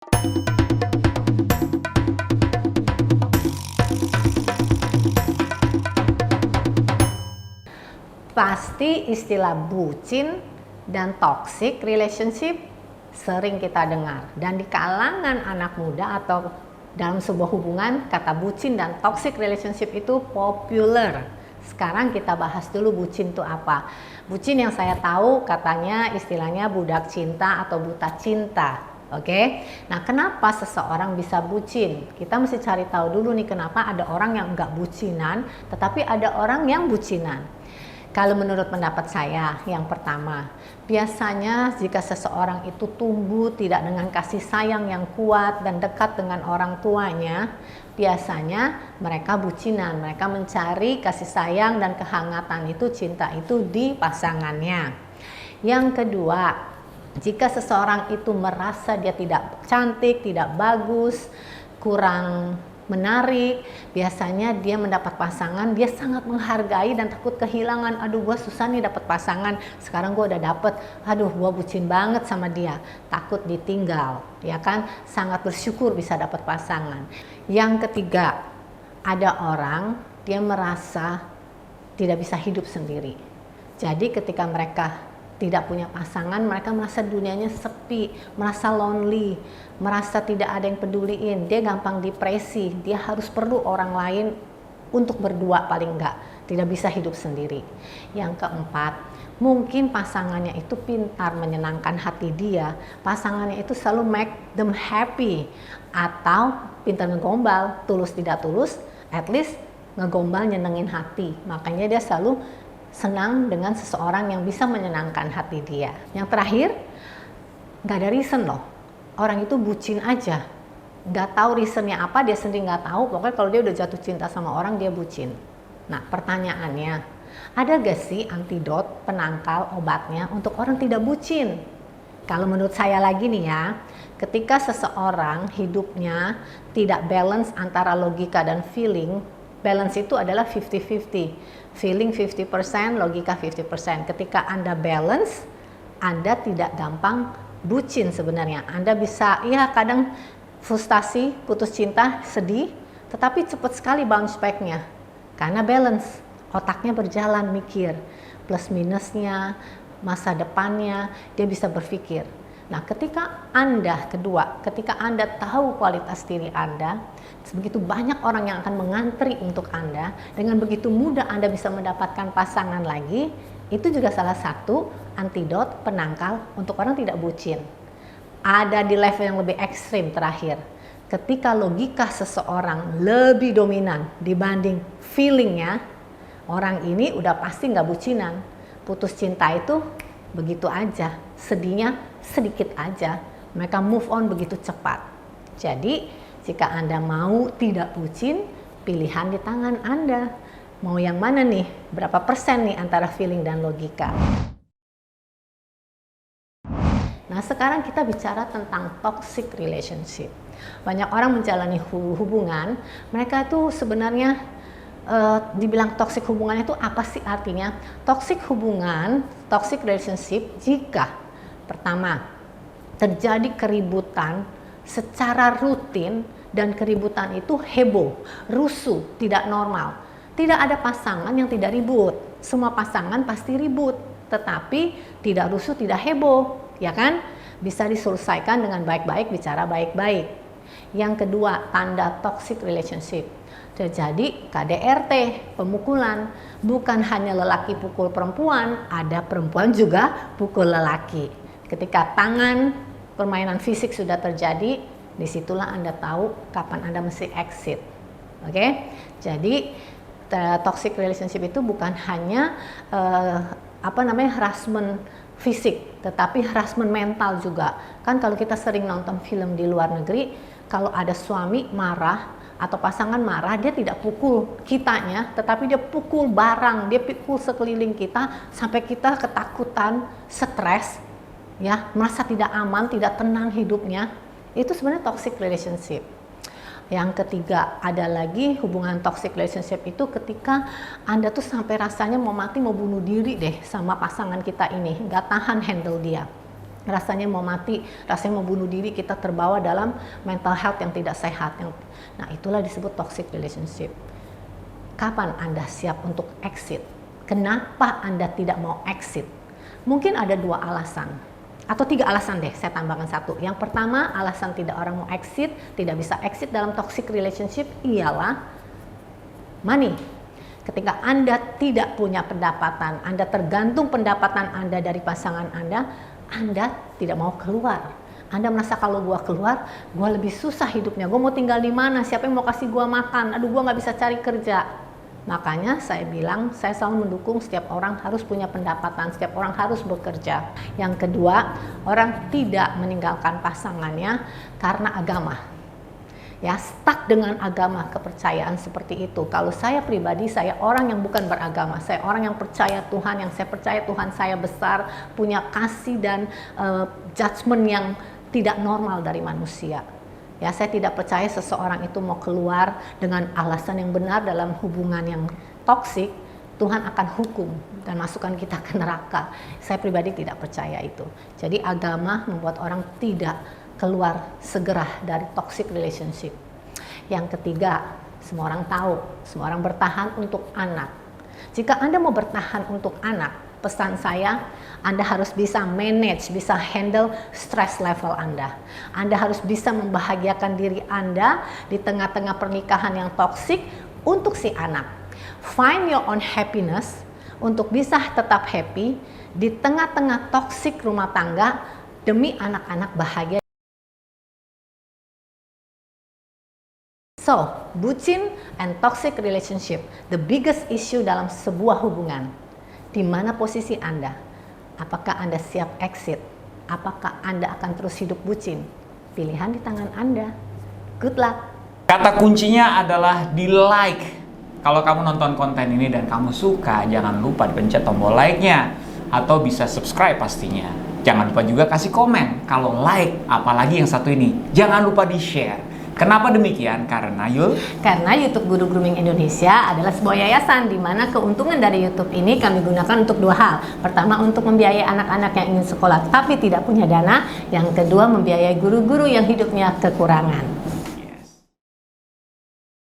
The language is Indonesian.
Pasti istilah bucin dan toxic relationship sering kita dengar, dan di kalangan anak muda atau dalam sebuah hubungan kata bucin dan toxic relationship itu populer. Sekarang kita bahas dulu bucin itu apa. Bucin yang saya tahu katanya istilahnya budak cinta atau buta cinta. Oke, nah kenapa seseorang bisa bucin? Kita mesti cari tahu dulu nih kenapa ada orang yang enggak bucinan, tetapi ada orang yang bucinan. Kalau menurut pendapat saya, yang pertama, biasanya jika seseorang itu tumbuh tidak dengan kasih sayang yang kuat dan dekat dengan orang tuanya, biasanya mereka bucinan, mereka mencari kasih sayang dan kehangatan itu, cinta itu di pasangannya. Yang kedua, jika seseorang itu merasa dia tidak cantik, tidak bagus, kurang menarik, biasanya dia mendapat pasangan, dia sangat menghargai dan takut kehilangan. Aduh, gue susah nih dapat pasangan, sekarang gue udah dapet, aduh gue bucin banget sama dia, takut ditinggal, ya kan, sangat bersyukur bisa dapat pasangan. Yang ketiga, ada orang dia merasa tidak bisa hidup sendiri, jadi ketika mereka tidak punya pasangan, mereka merasa dunianya sepi, merasa lonely, merasa tidak ada yang peduliin, dia gampang depresi, dia harus perlu orang lain untuk berdua paling enggak, tidak bisa hidup sendiri. Yang keempat, mungkin pasangannya itu pintar menyenangkan hati dia, pasangannya itu selalu make them happy, atau pintar ngegombal, tulus tidak tulus, at least ngegombal nyenengin hati, makanya dia selalu senang dengan seseorang yang bisa menyenangkan hati dia. Yang terakhir, nggak ada reason loh. Orang itu bucin aja, nggak tahu reasonnya apa, dia sendiri nggak tahu. Pokoknya kalau dia udah jatuh cinta sama orang, dia bucin. Nah, pertanyaannya, ada gak sih antidot, penangkal, obatnya untuk orang tidak bucin? Kalau menurut saya lagi nih ya, ketika seseorang hidupnya tidak balance antara logika dan feeling, balance itu adalah 50-50. Feeling 50%, logika 50%. Ketika Anda balance, Anda tidak gampang bucin sebenarnya. Anda bisa, ya kadang frustasi, putus cinta, sedih, tetapi cepat sekali bounce back-nya. Karena balance, otaknya berjalan mikir, plus minusnya, masa depannya, dia bisa berpikir. Nah, ketika Anda tahu kualitas diri Anda, begitu banyak orang yang akan mengantri untuk Anda, dengan begitu mudah Anda bisa mendapatkan pasangan lagi, itu juga salah satu antidot, penangkal untuk orang tidak bucin. Ada di level yang lebih ekstrim terakhir, ketika logika seseorang lebih dominan dibanding feelingnya, orang ini udah pasti nggak bucinan. Putus cinta itu begitu aja, sedihnya sedikit aja, mereka move on begitu cepat. Jadi jika Anda mau tidak bucin, pilihan di tangan Anda. Mau yang mana nih? Berapa persen nih antara feeling dan logika? Nah, sekarang kita bicara tentang toxic relationship. Banyak orang menjalani hubungan, mereka itu sebenarnya dibilang toxic hubungan itu apa sih artinya? Toxic hubungan, toxic relationship jika pertama terjadi keributan secara rutin dan keributan itu heboh, rusuh, tidak normal. Tidak ada pasangan yang tidak ribut. Semua pasangan pasti ribut, tetapi tidak rusuh, tidak heboh, ya kan? Bisa diselesaikan dengan baik-baik, bicara baik-baik. Yang kedua, tanda toxic relationship. Terjadi KDRT, pemukulan. Bukan hanya lelaki pukul perempuan, ada perempuan juga pukul lelaki. Ketika permainan fisik sudah terjadi, disitulah Anda tahu kapan Anda mesti exit. Oke? Jadi toxic relationship itu bukan hanya harassment fisik, tetapi harassment mental juga. Kan kalau kita sering nonton film di luar negeri, kalau ada suami marah atau pasangan marah, dia tidak pukul kitanya, tetapi dia pukul barang, dia pukul sekeliling kita sampai kita ketakutan, stres, ya, merasa tidak aman, tidak tenang hidupnya. Itu sebenarnya toxic relationship. Yang ketiga, ada lagi hubungan toxic relationship itu ketika Anda tuh sampai rasanya mau mati, mau bunuh diri deh sama pasangan kita ini, nggak tahan handle dia. rasanya mau mati, rasanya mau bunuh diri, kita terbawa dalam mental health yang tidak sehat. Nah, itulah disebut toxic relationship. Kapan Anda siap untuk exit? Kenapa Anda tidak mau exit? Mungkin ada 2 alasan. Atau 3 alasan deh, saya tambahkan 1. Yang pertama, alasan tidak orang mau exit, tidak bisa exit dalam toxic relationship ialah money. Ketika Anda tidak punya pendapatan, Anda tergantung pendapatan Anda dari pasangan Anda tidak mau keluar. Anda merasa kalau gua keluar, gua lebih susah hidupnya. Gua mau tinggal di mana? Siapa yang mau kasih gua makan? Aduh, gua nggak bisa cari kerja. Makanya saya bilang, saya selalu mendukung setiap orang harus punya pendapatan, setiap orang harus bekerja. Yang kedua, orang tidak meninggalkan pasangannya karena agama. Ya, stuck dengan agama, kepercayaan seperti itu. Kalau saya pribadi, saya orang yang bukan beragama, saya orang yang percaya Tuhan, yang saya percaya Tuhan saya besar, punya kasih dan judgment yang tidak normal dari manusia. Ya, saya tidak percaya seseorang itu mau keluar dengan alasan yang benar dalam hubungan yang toksik. Tuhan akan hukum dan masukkan kita ke neraka. Saya pribadi tidak percaya itu. Jadi agama membuat orang tidak keluar segera dari toxic relationship. Yang ketiga, semua orang tahu, semua orang bertahan untuk anak. Jika Anda mau bertahan untuk anak, pesan saya, Anda harus bisa manage, bisa handle stress level Anda. Anda harus bisa membahagiakan diri Anda di tengah-tengah pernikahan yang toksik untuk si anak. Find your own happiness untuk bisa tetap happy di tengah-tengah toksik rumah tangga demi anak-anak bahagia. So, bucin and toxic relationship, the biggest issue dalam sebuah hubungan. Di mana posisi Anda? Apakah Anda siap exit? Apakah Anda akan terus hidup bucin? Pilihan di tangan Anda. Good luck. Kata kuncinya adalah di like. Kalau kamu nonton konten ini dan kamu suka, jangan lupa dipencet tombol like-nya. Atau bisa subscribe pastinya. Jangan lupa juga kasih komen. Kalau like, apalagi yang satu ini, jangan lupa di-share. Kenapa demikian? Karena YouTube Guru Grooming Indonesia adalah sebuah yayasan di mana keuntungan dari YouTube ini kami gunakan untuk 2 hal. Pertama, untuk membiayai anak-anak yang ingin sekolah tapi tidak punya dana. Yang kedua, membiayai guru-guru yang hidupnya kekurangan.